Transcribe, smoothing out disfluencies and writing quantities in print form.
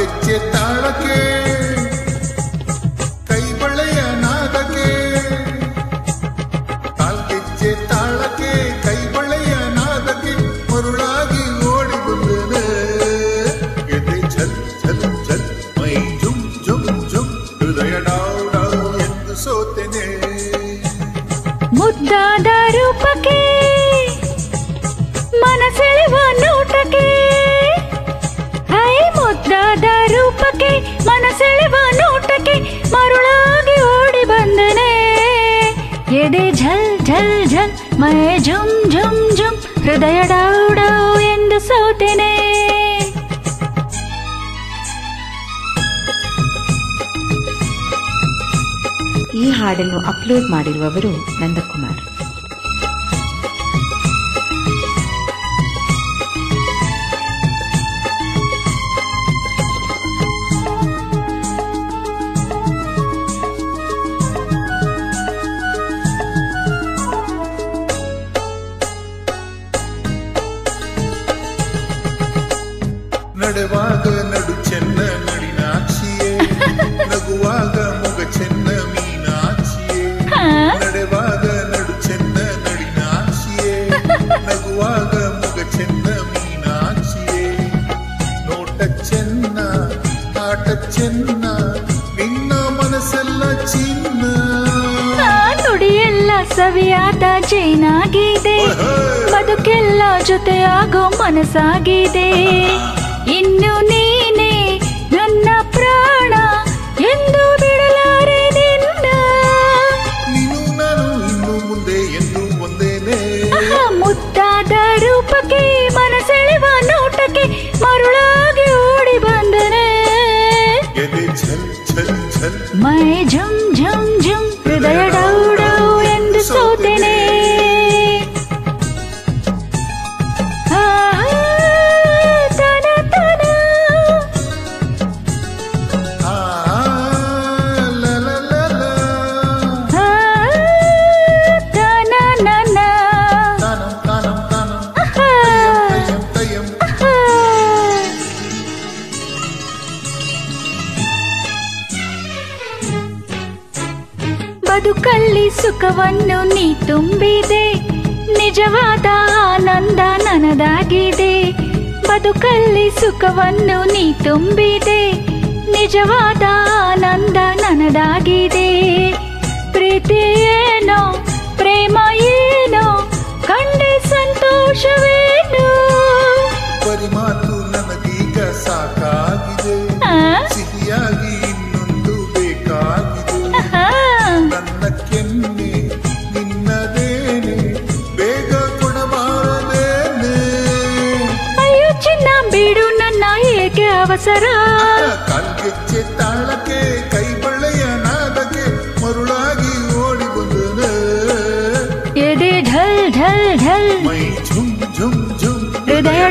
ಕಾಲ್ಗೆಜ್ಜೆ ತಾಳಕ್ಕೆ ಕೈ ಬಳೆಯ ನಾದಕ್ಕೆ ಕಾಲ್ಗೆಜ್ಜೆ ತಾಳಕ್ಕೆ ಕೈ ಬಳೆಯ ನಾದಕ್ಕೆ ಮರುಳಾಗಿ ಓಡಿ ಬಂದೇನೆ ಎದೆ ಝಲ್ ಝಲ್ ಝಲ್ ಮೈ ಜುಮ್ ಜುಮ್ ಜುಮ್ ಹೃದಯ ಡಾವ್ ಡಾವ್ ಎಂದು ಸೋತೆನೆ ಮುದ್ದಾದ ರೂಪಕ್ಕೆ ಮನಸೆಳೆವ ನೋಟಕ್ಕೆ ಹೈ ಮುದ್ದಾದ ರೂಪಕ್ಕೆ ಮನಸೆಳೆವ ನೋಟಕ್ಕೆ ಮರುಳಾಗಿ ಓಡಿ ಬಂದನೆ ಎದೆ ಝಲ್ ಝಲ್ ಝಲ್ ಮೈ ಜುಮ್ ಜುಮ್ ಜುಮ್ ಹೃದಯ ಡಾವ್ ಡಾವ್ ಎಂದು ಸೋತೆನೆ. ಈ ಹಾಡನ್ನು ಅಪ್ಲೋಡ್ ಮಾಡಿರುವವರು ನಂದಕುಮಾರ್. ನಡೆವಾಗ ನಡು ಚೆನ್ನ ನಳಿನಾಕ್ಷಿಯೇ ನಗುವಾಗ ಮೊಗ ಚೆನ್ನ ಮೀನಾಕ್ಷಿಯೇ ನಡೆವಾಗ ನಡು ಚೆನ್ನ ನಳಿನಾಕ್ಷಿಯೇ ನಗುವಾಗ ಮೊಗ ಚೆನ್ನ ಮೀನಾಕ್ಷಿಯೇ ನೋಟ ಚೆನ್ನ ಆಟ ಚೆನ್ನ ನಿನ್ನ ಮನಸ್ಸೆಲ್ಲ ಚಿನ್ನ ನುಡಿಯೆಲ್ಲ ಸವಿಯಾದ ಜೇನಾಗಿದೆ ಬದುಕೆಲ್ಲ ಜೊತೆಯಾಗೋ ಮನಸ್ಸಾಗಿದೆ ಇನ್ನು ನೀನೇ ನನ್ನ ಪ್ರಾಣ ಎಂದು ಬಿಡಲಾರೆ ನಿನ್ನ ನೀನು ನಾನು ಇನ್ನು ಮುಂದೆ ಎಂದು ಒಂದೇನೆ ಮುದ್ದಾದ ರೂಪಕ್ಕೆ ಮನಸೆಳೆವ ನೋಟಕ್ಕೆ ಮರುಳಾಗಿ ಓಡಿ ಬಂದನೆ ಎದೆ ಝಲ್ ಝಲ್ ಝಲ್ ಮೈ ಝುಮ್ ಝುಮ್ ಝುಮ್ ಹೃದಯ ಡೌ ಡೌ ಎಂದು ಸೋತೆನೆ ಬದುಕಲ್ಲಿ ಸುಖವನ್ನು ನೀ ತುಂಬಿದೆ ನಿಜವಾದ ಆನಂದ ನನದಾಗಿದೆ ಬದುಕಲ್ಲಿ ಸುಖವನ್ನು ನೀ ತುಂಬಿದೆ ನಿಜವಾದ ಆನಂದ ನನದಾಗಿದೆ ಪ್ರೀತಿ ಏನೋ ಪ್ರೇಮ ಏನೋ ಕಂಡೆ ಸಂತೋಷವೇನು ಪರಿಮಾತು ನನಗೀಗ ಸಾಕಾಗಿದೆ ಸಿಹಿಯಾಗಿ ಇನ್ನೊಂದು ಬೇಕಾಗಿದೆ ನನ್ನ ಕೆನ್ನೆ ನಿನ್ನದೇನೆ ಬೇಗ ಕೊಡಬಾರದೇನೆ ಅಯ್ಯೋ ಚಿನ್ನ ಬಿಡು ನನ್ನ ಏಕೆ ಅವಸರ ಕಾಲ್ಗೆಜ್ಜೆ ತಾಳಕ್ಕೆ ಕೈ ಬಳ್ಳೆಯ ನಾದಕ್ಕೆ ಮರುಳಾಗಿ ಓಡಿ ಬಂದನೆ ಎದೆ ಢಲ್ ಢಲ್ ಢಲ್ ಮೈ ಝುಮ್ ಝುಮ್ ಝುಮ್ ಹೃದಯ